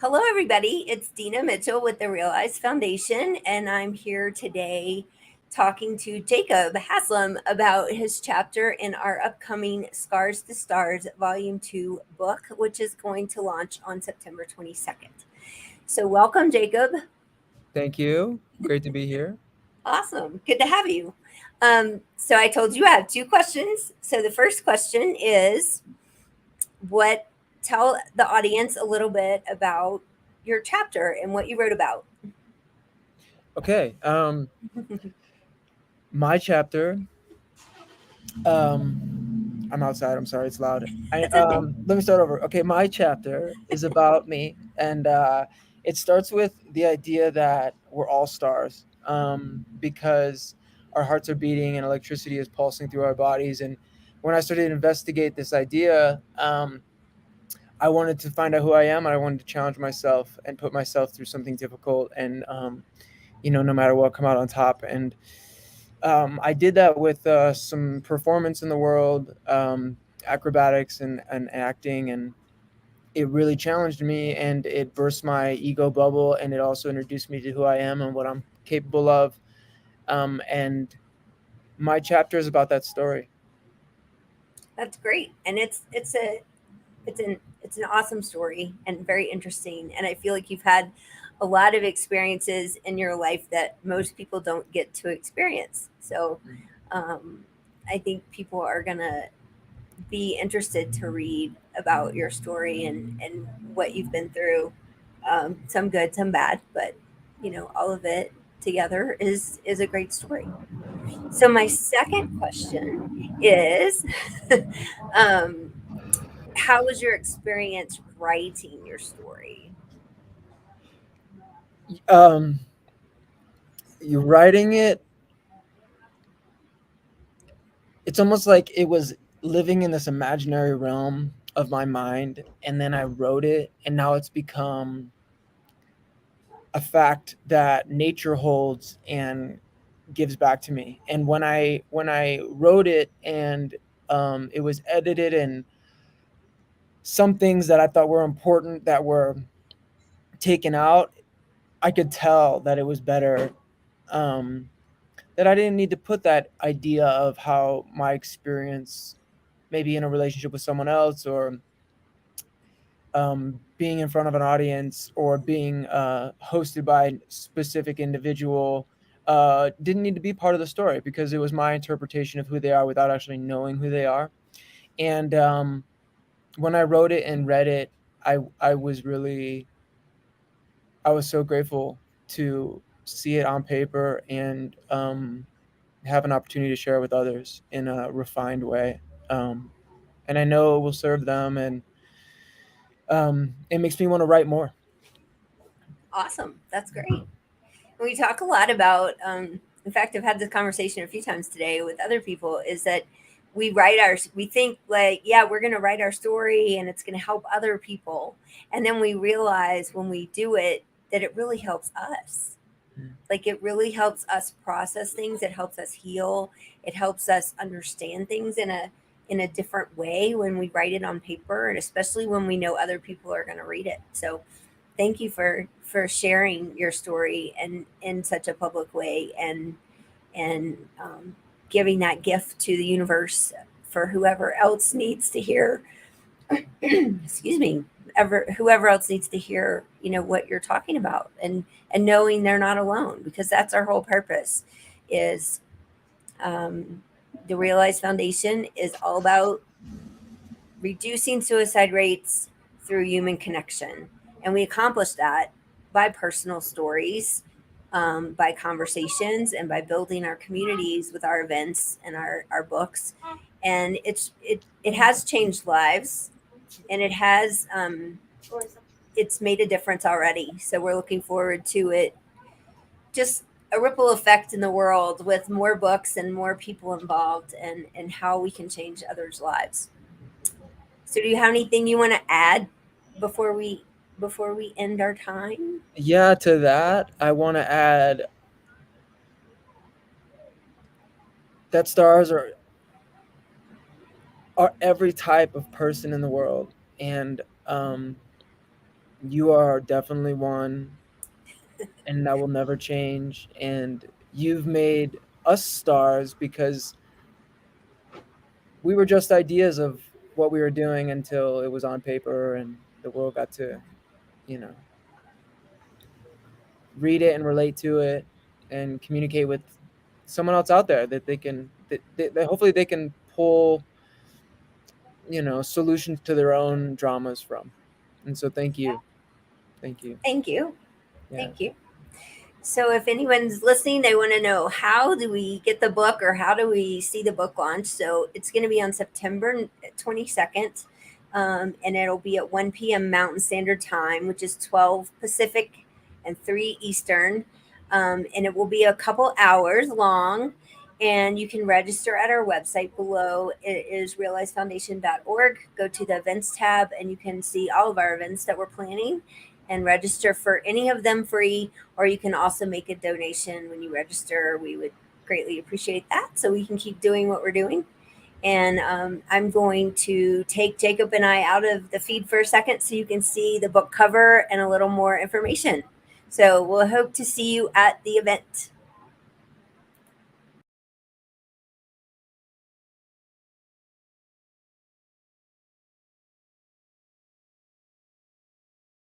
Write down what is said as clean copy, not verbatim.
Hello, everybody. It's Dina Mitchell with the Realize Foundation, and I'm here today talking to Jacob Haslem about his chapter in our upcoming Scars to Stars Volume 2 book, which is going to launch on September 22nd. So, welcome, Jacob. Thank you. Great to be here. Awesome. Good to have you. So, I told you I have two questions. So, the first question is what tell the audience a little bit about your chapter and what you wrote about. Okay. My chapter. I'm outside. I'm sorry. It's loud. I That's okay. Let me start over. Okay. My chapter is about me, and it starts with the idea that we're all stars, because our hearts are beating and electricity is pulsing through our bodies. And when I started to investigate this idea, I wanted to find out who I am, and I wanted to challenge myself and put myself through something difficult, and no matter what, come out on top. And I did that with some performance in the world, acrobatics and acting, and it really challenged me, and it burst my ego bubble, and it also introduced me to who I am and what I'm capable of. And my chapter is about that story. That's great, and it's an awesome story and very interesting. And I feel like you've had a lot of experiences in your life that most people don't get to experience. So um, I think people are gonna be interested to read about your story and what you've been through. Some good, some bad, but all of it together is a great story. So my second question is, um, how was your experience writing your story? Um, you're writing it, it's almost like it was living in this imaginary realm of my mind, and then I wrote it, and now it's become a fact that nature holds and gives back to me. And when I wrote it, and it was edited, and some things that I thought were important that were taken out, I could tell that it was better. Um, that I didn't need to put that idea of how my experience, maybe in a relationship with someone else, or being in front of an audience, or being hosted by a specific individual, didn't need to be part of the story, because it was my interpretation of who they are without actually knowing who they are. And when I wrote it and read it, I was really, I was so grateful to see it on paper, and have an opportunity to share it with others in a refined way. Um, and I know it will serve them, and it makes me want to write more. Awesome, that's great. We talk a lot about, in fact, I've had this conversation a few times today with other people, is that we think like, yeah, we're going to write our story and it's going to help other people. And then we realize when we do it that it really helps us. Like it really helps us process things. It helps us heal. It helps us understand things in a different way when we write it on paper, and especially when we know other people are going to read it. So thank you for sharing your story and in such a public way, and giving that gift to the universe for whoever else needs to hear. Excuse me. Whoever else needs to hear, what you're talking about, and knowing they're not alone, because that's our whole purpose. Is um, the Realize Foundation is all about reducing suicide rates through human connection. And we accomplish that by personal stories, by conversations, and by building our communities with our events and our books. And it has changed lives, and it's made a difference already. So we're looking forward to it, just a ripple effect in the world with more books and more people involved, and how we can change others' lives. So do you have anything you want to add before we end our time? Yeah, to that, I want to add that stars are every type of person in the world, and You are definitely one, and that will never change. And you've made us stars because we were just ideas of what we were doing until it was on paper and the world got to, you know, read it and relate to it and communicate with someone else out there that they can that hopefully they can pull, solutions to their own dramas from. And so thank you. Thank you. Yeah. Thank you. So if anyone's listening, they want to know, how do we get the book or how do we see the book launch? So it's going to be on September 22nd, and it'll be at 1 p.m. Mountain Standard Time, which is 12 Pacific and 3 Eastern. And it will be a couple hours long. And you can register at our website below. It is realizefoundation.org. Go to the events tab and you can see all of our events that we're planning and register for any of them free, or you can also make a donation when you register. We would greatly appreciate that so we can keep doing what we're doing. And I'm going to take Jacob and I out of the feed for a second so you can see the book cover and a little more information. So we'll hope to see you at the event.